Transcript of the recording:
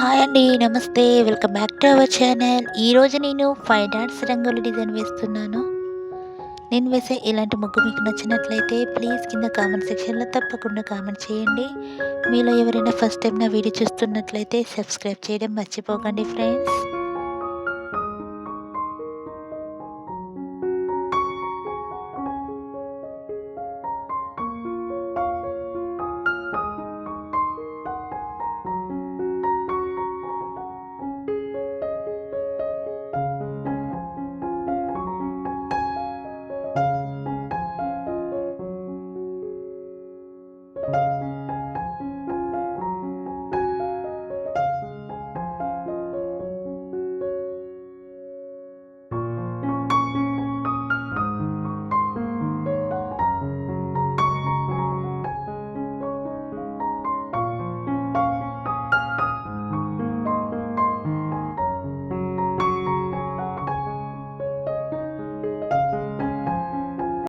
Hi అండి. నమస్తే. Welcome back to our channel. ఈరోజు నేను 5 డాట్స్ రంగోలి డిజైన్ వేస్తున్నాను. నేను వేసే ఇలాంటి ముగ్గు మీకు నచ్చినట్లయితే ప్లీజ్ కింద కామెంట్ సెక్షన్‌లో తప్పకుండా కామెంట్ చేయండి. మీలో ఎవరైనా ఫస్ట్ టైం నా వీడియో చూస్తున్నట్లయితే సబ్స్క్రైబ్ చేయడం మర్చిపోకండి ఫ్రెండ్స్.